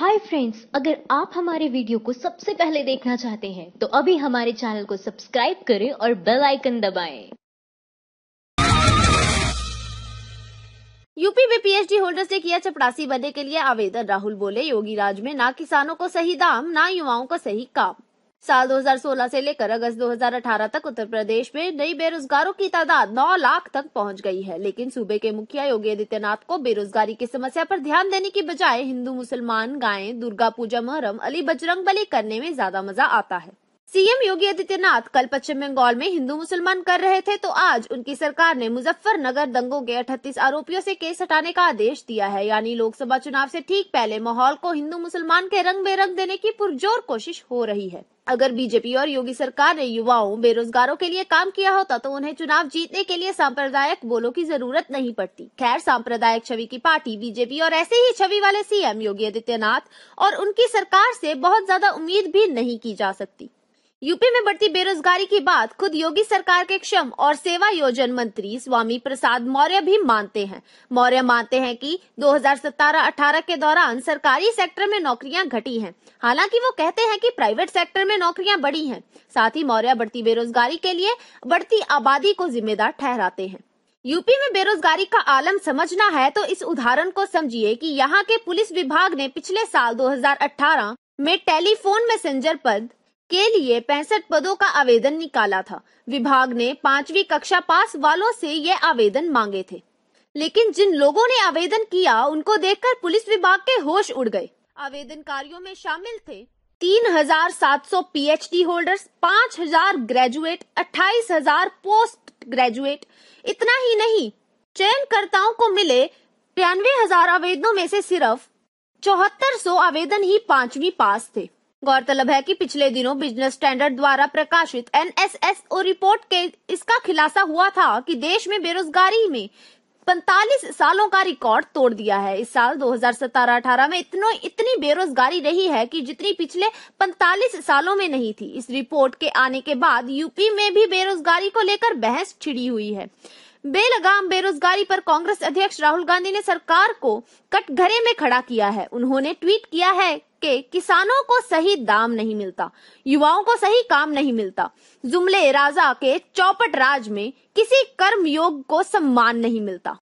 Hi friends, अगर आप हमारे वीडियो को सबसे पहले देखना चाहते हैं तो अभी हमारे चैनल को सब्सक्राइब करें और बेल आइकन दबाएं। यूपी में पीएचडी होल्डर्स ने किया चपरासी बनने के लिए आवेदन। राहुल बोले, योगी राज में ना किसानों को सही दाम, ना युवाओं को सही काम। साल 2016 से लेकर अगस्त 2018 तक उत्तर प्रदेश में नई बेरोजगारों की तादाद 9 लाख तक पहुंच गई है। लेकिन सूबे के मुखिया योगी आदित्यनाथ को बेरोजगारी की समस्या पर ध्यान देने की बजाय हिंदू मुसलमान, गायें, दुर्गा पूजा, मुहर्रम, अली बजरंगबली करने में ज्यादा मजा आता है। सीएम योगी आदित्यनाथ कल पश्चिम बंगाल में हिंदू मुसलमान कर रहे थे, तो आज उनकी सरकार ने मुजफ्फरनगर दंगों के 38 आरोपियों से केस हटाने का आदेश दिया है। यानी लोकसभा चुनाव से ठीक पहले माहौल को हिंदू मुसलमान के रंग बेरंग देने की पुरजोर कोशिश हो रही है। अगर बीजेपी और योगी सरकार ने युवाओं, बेरोजगारों के लिए काम किया होता तो उन्हें चुनाव जीतने के लिए सांप्रदायिक बोलों की जरूरत नहीं पड़ती। खैर, सांप्रदायिक छवि की पार्टी बीजेपी और ऐसे ही छवि वाले सीएम योगी आदित्यनाथ और उनकी सरकार से बहुत ज्यादा उम्मीद भी नहीं की जा सकती। यूपी में बढ़ती बेरोजगारी की बात खुद योगी सरकार के श्रम और सेवा योजन मंत्री स्वामी प्रसाद मौर्य भी मानते हैं। मौर्य मानते हैं कि 2017-18 के दौरान सरकारी सेक्टर में नौकरियां घटी हैं। हालांकि वो कहते हैं कि प्राइवेट सेक्टर में नौकरियां बढ़ी हैं। साथ ही मौर्य बढ़ती बेरोजगारी के लिए बढ़ती आबादी को जिम्मेदार ठहराते हैं। यूपी में बेरोजगारी का आलम समझना है तो इस उदाहरण को समझिए कि यहाँ के पुलिस विभाग ने पिछले साल 2018 में टेलीफोन मैसेंजर पद के लिए 65 पदों का आवेदन निकाला था। विभाग ने 5वीं कक्षा पास वालों से ये आवेदन मांगे थे, लेकिन जिन लोगों ने आवेदन किया उनको देखकर पुलिस विभाग के होश उड़ गए। आवेदनकारियों में शामिल थे 3,700 PhD holders, 5,000 graduate, 28,000 post graduate. इतना ही नहीं, चयनकर्ताओं को मिले 93,000 आवेदनों में से सिर्फ 7400 आवेदन ही 5वीं पास थे। गौरतलब है कि पिछले दिनों बिजनेस स्टैंडर्ड द्वारा प्रकाशित NSSO रिपोर्ट के इसका खुलासा हुआ था कि देश में बेरोजगारी में 45 सालों का रिकॉर्ड तोड़ दिया है। इस साल 2017-18 में इतनी बेरोजगारी रही है कि जितनी पिछले 45 सालों में नहीं थी। इस रिपोर्ट के आने के बाद यूपी में भी बेरोजगारी को लेकर बहस छिड़ी हुई है। बेलगाम बेरोजगारी पर कांग्रेस अध्यक्ष राहुल गांधी ने सरकार को कटघरे में खड़ा किया है। उन्होंने ट्वीट किया है कि किसानों को सही दाम नहीं मिलता, युवाओं को सही काम नहीं मिलता, जुमले राजा के चौपट राज में किसी कर्मयोग को सम्मान नहीं मिलता।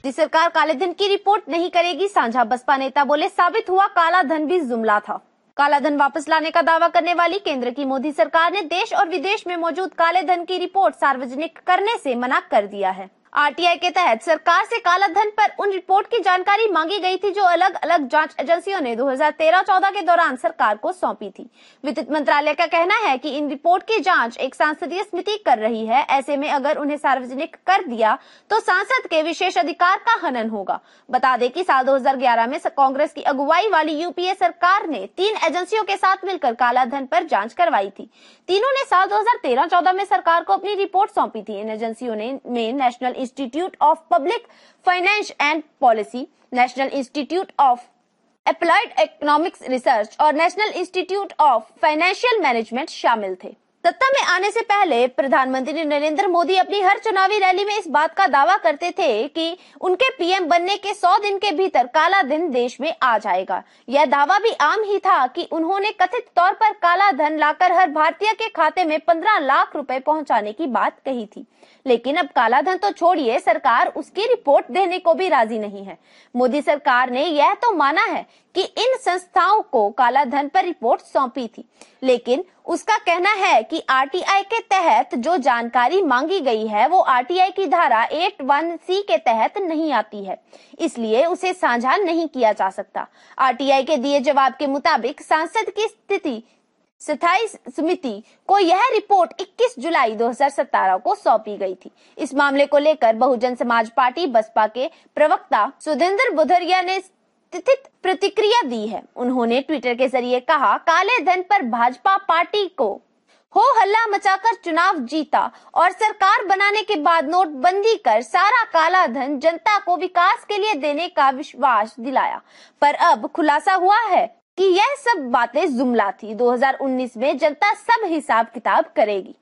सरकार काले धन की रिपोर्ट नहीं करेगी, साझा बसपा नेता बोले, साबित हुआ काला धन भी जुमला था। काला धन वापस लाने का दावा करने वाली केंद्र की मोदी सरकार ने देश और विदेश में मौजूद काले धन की रिपोर्ट सार्वजनिक करने से मना कर दिया है। आरटीआई के तहत सरकार से काला धन पर उन रिपोर्ट की जानकारी मांगी गई थी जो अलग अलग जांच एजेंसियों ने 2013-14 के दौरान सरकार को सौंपी थी। वित्त मंत्रालय का कहना है कि इन रिपोर्ट की जांच एक संसदीय समिति कर रही है। ऐसे में अगर उन्हें सार्वजनिक कर दिया तो सांसद के विशेष अधिकार का हनन होगा। बता दें कि साल 2011 में कांग्रेस की अगुवाई वाली यूपीए सरकार ने 3 एजेंसियों के साथ मिलकर काला धन पर जांच करवाई थी। तीनों ने साल 2013-14 में सरकार को अपनी रिपोर्ट सौंपी थी। इन एजेंसियों में National Institute of Public Finance and Policy, National Institute of Applied Economics Research और National Institute of Financial Management शामिल थे। सत्ता में आने से पहले प्रधानमंत्री नरेंद्र मोदी अपनी हर चुनावी रैली में इस बात का दावा करते थे कि उनके पीएम बनने के 100 दिन के भीतर काला धन देश में आ जाएगा। यह दावा भी आम ही था कि उन्होंने कथित तौर पर काला धन लाकर हर भारतीय के खाते में 15 लाख रुपए पहुंचाने की बात कही थी। लेकिन अब काला धन तो छोड़िए, सरकार उसकी रिपोर्ट देने को भी राजी नहीं है। मोदी सरकार ने यह तो माना है कि इन संस्थाओं को काला धन पर रिपोर्ट सौंपी थी, लेकिन उसका कहना है कि आरटीआई के तहत जो जानकारी मांगी गई है वो आरटीआई की धारा 81C के तहत नहीं आती है, इसलिए उसे साझा नहीं किया जा सकता। आरटीआई के दिए जवाब के मुताबिक सांसद की स्थिति स्थायी समिति को यह रिपोर्ट 21 जुलाई 2017 को सौंपी गई थी। इस मामले को लेकर बहुजन समाज पार्टी बसपा के प्रवक्ता सुधींद्र बुधरिया ने स्थित प्रतिक्रिया दी है। उन्होंने ट्विटर के जरिए कहा, काले धन पर भाजपा पार्टी को हो हल्ला मचाकर चुनाव जीता और सरकार बनाने के बाद नोटबंदी कर सारा काला धन जनता को विकास के लिए देने का विश्वास दिलाया, पर अब खुलासा हुआ है कि यह सब बातें जुमला थी। 2019 में जनता सब हिसाब किताब करेगी।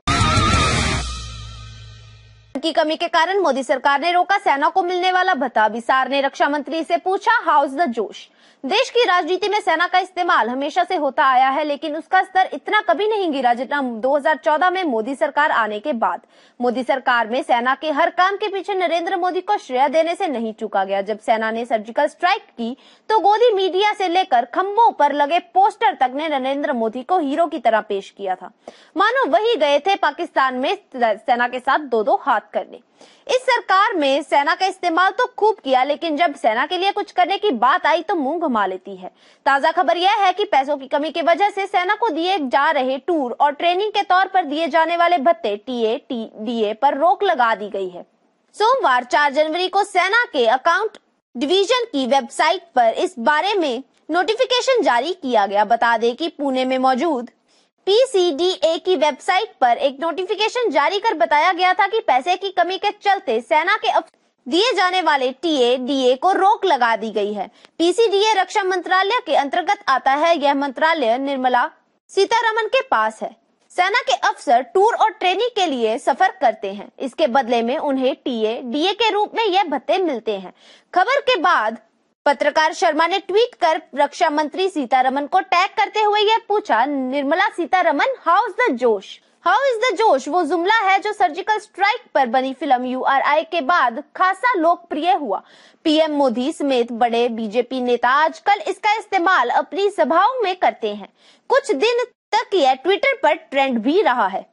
की कमी के कारण मोदी सरकार ने रोका सेना को मिलने वाला भत्ता। बिसार ने रक्षा मंत्री से पूछा, हाउ इज द जोश। देश की राजनीति में सेना का इस्तेमाल हमेशा से होता आया है, लेकिन उसका स्तर इतना कभी नहीं गिरा जितना 2014 में मोदी सरकार आने के बाद। मोदी सरकार में सेना के हर काम के पीछे नरेंद्र मोदी को श्रेय देने से नहीं चूका गया। जब सेना ने सर्जिकल स्ट्राइक की तो गोदी मीडिया से लेकर खंभों पर लगे पोस्टर तक ने नरेंद्र मोदी को हीरो की तरह पेश किया था, मानो वही गए थे पाकिस्तान में सेना के साथ दो दो हाथ करने। इस सरकार में सेना का इस्तेमाल तो खूब किया, लेकिन जब सेना के लिए कुछ करने की बात आई तो मुंह घुमा लेती है। ताजा खबर यह है कि पैसों की कमी की वजह से सेना को दिए जा रहे टूर और ट्रेनिंग के तौर पर दिए जाने वाले भत्ते टीए पर रोक लगा दी गई है। सोमवार 4 जनवरी को सेना के अकाउंट डिवीजन की वेबसाइट पर इस बारे में नोटिफिकेशन जारी किया गया। बता दें कि पुणे में मौजूद PCDA की वेबसाइट पर एक नोटिफिकेशन जारी कर बताया गया था कि पैसे की कमी के चलते सेना के दिए जाने वाले DA को रोक लगा दी गई है। PCDA रक्षा मंत्रालय के अंतर्गत आता है। यह मंत्रालय निर्मला सीतारमण के पास है। सेना के अफसर टूर और ट्रेनिंग के लिए सफर करते हैं। इसके बदले में उन्हें DA के रूप में यह भत्ते मिलते हैं। खबर के बाद पत्रकार शर्मा ने ट्वीट कर रक्षा मंत्री सीतारमण को टैग करते हुए यह पूछा, Nirmala Sitharaman, how is the जोश। हाउ इज द जोश वो जुमला है जो सर्जिकल स्ट्राइक पर बनी फिल्म URI के बाद खासा लोकप्रिय हुआ। PM मोदी समेत बड़े बीजेपी नेता आजकल इसका इस्तेमाल अपनी सभाओं में करते हैं। कुछ दिन तक यह ट्विटर पर ट्रेंड भी रहा है।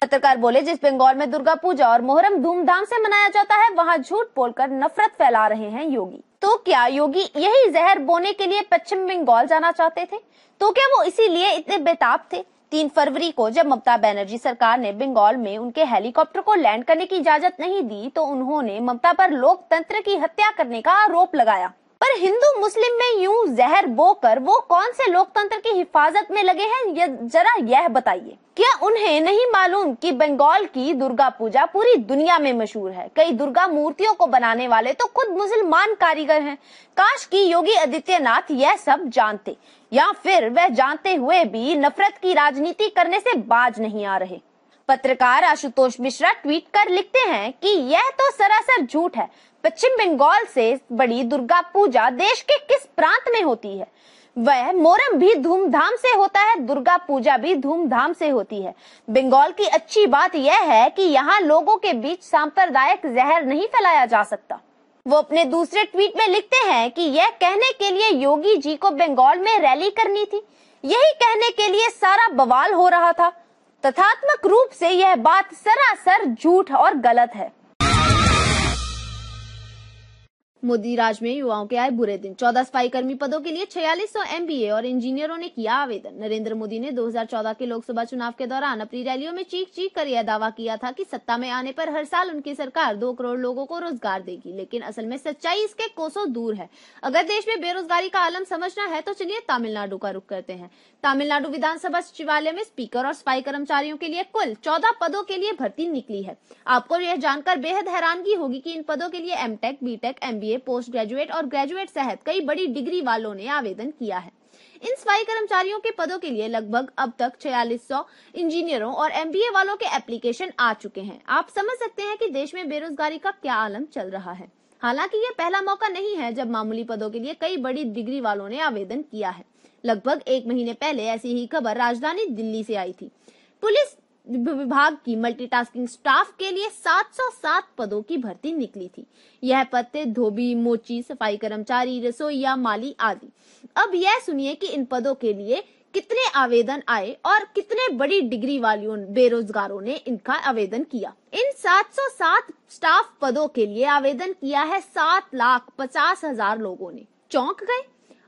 पत्रकार बोले, जिस बंगाल में दुर्गा पूजा और मोहर्रम धूमधाम से मनाया जाता है, वहां झूठ बोलकर नफरत फैला रहे हैं योगी। तो क्या योगी यही जहर बोने के लिए पश्चिम बंगाल जाना चाहते थे? तो क्या वो इसीलिए इतने बेताब थे? 3 फरवरी को जब ममता बनर्जी सरकार ने बंगाल में उनके हेलीकॉप्टर को लैंड करने की इजाजत नहीं दी तो उन्होंने ममता पर लोकतंत्र की हत्या करने का आरोप लगाया। पर हिंदू मुस्लिम में यूं जहर बोकर वो कौन से लोकतंत्र की हिफाजत में लगे हैं, जरा यह बताइए। क्या उन्हें नहीं मालूम कि बंगाल की दुर्गा पूजा पूरी दुनिया में मशहूर है? कई दुर्गा मूर्तियों को बनाने वाले तो खुद मुसलमान कारीगर हैं। काश कि योगी आदित्यनाथ यह सब जानते, या फिर वह जानते हुए भी नफरत की राजनीति करने से बाज नहीं आ रहे। पत्रकार आशुतोष मिश्रा ट्वीट कर लिखते हैं कि यह तो सरासर झूठ है। पश्चिम बंगाल से बड़ी दुर्गा पूजा देश के किस प्रांत में होती है? वह मोहर्रम भी धूमधाम से होता है, दुर्गा पूजा भी धूमधाम से होती है। बंगाल की अच्छी बात यह है कि यहाँ लोगों के बीच सांप्रदायिक जहर नहीं फैलाया जा सकता। वो अपने दूसरे ट्वीट में लिखते हैं कि यह कहने के लिए योगी जी को बंगाल में रैली करनी थी, यही कहने के लिए सारा बवाल हो रहा था। तथ्यात्मक रूप से यह बात सरासर झूठ और गलत है। मोदी राज में युवाओं के आए बुरे दिन। 14 सफाई कर्मी पदों के लिए 4600 MBA और इंजीनियरों ने किया आवेदन। नरेंद्र मोदी ने 2014 के लोकसभा चुनाव के दौरान अपनी रैलियों में चीख चीख कर यह दावा किया था कि सत्ता में आने पर हर साल उनकी सरकार 2 करोड़ लोगों को रोजगार देगी, लेकिन असल में सच्चाई इसके कोसों दूर है। अगर देश में बेरोजगारी का आलम समझना है तो चलिए तमिलनाडु का रुख करते हैं। तमिलनाडु विधानसभा सचिवालय में स्पीकर और सफाई कर्मचारियों के लिए कुल 14 पदों के लिए भर्ती निकली है। आपको यह जानकर बेहद हैरानगी होगी कि इन पदों के लिए M.Tech, B.Tech, MBA, post graduate और ग्रेजुएट सहित कई बड़ी डिग्री वालों ने आवेदन किया है। इन सफाई कर्मचारियों के पदों के लिए लगभग अब तक 4600 इंजीनियरों और MBA वालों के एप्लीकेशन आ चुके हैं। आप समझ सकते हैं कि देश में बेरोजगारी का क्या आलम चल रहा है। हालांकि यह पहला मौका नहीं है जब मामूली पदों के लिए कई बड़ी डिग्री वालों ने आवेदन किया है। लगभग 1 महीने पहले ऐसी ही खबर राजधानी दिल्ली से आई थी। पुलिस विभाग की मल्टीटास्किंग स्टाफ के लिए 707 पदों की भर्ती निकली थी। यह पद थे धोबी, मोची, सफाई कर्मचारी, रसोईया, माली आदि। अब यह सुनिए कि इन पदों के लिए कितने आवेदन आए और कितने बड़ी डिग्री वालों बेरोजगारों ने इनका आवेदन किया। इन 707 स्टाफ पदों के लिए आवेदन किया है 7,50,000 लोगों ने। चौंक गए?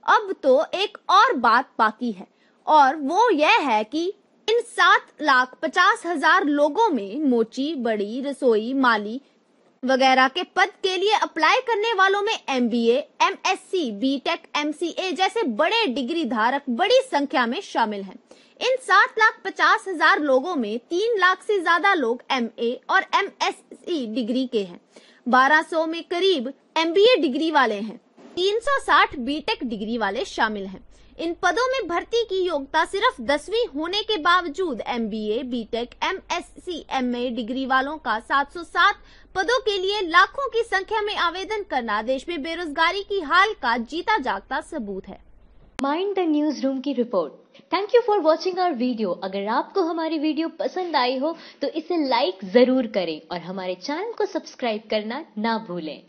अब तो एक और बात बाकी है और वो यह है कि इन 7,50,000 लोगों में मोची, बड़ी, रसोई, माली वगैरह के पद के लिए अप्लाई करने वालों में MBA, MSc, B.Tech, MCA जैसे बड़े डिग्री धारक बड़ी संख्या में शामिल हैं। इन 7,50,000 लोगों में 3 लाख से ज्यादा लोग MA और MSc डिग्री के हैं। 1200 में करीब MBA डिग्री वाले हैं। 360 B.Tech डिग्री वाले शामिल हैं। इन पदों में भर्ती की योग्यता सिर्फ 10वीं होने के बावजूद MBA, BTech, MSc, MA degree वालों का 707 पदों के लिए लाखों की संख्या में आवेदन करना देश में बेरोजगारी की हाल का जीता जागता सबूत है। माइंड द न्यूज रूम की रिपोर्ट। Thank you for watching our video. अगर आपको हमारी वीडियो पसंद आई हो तो इसे लाइक जरूर करें और हमारे चैनल को सब्सक्राइब करना ना भूलें।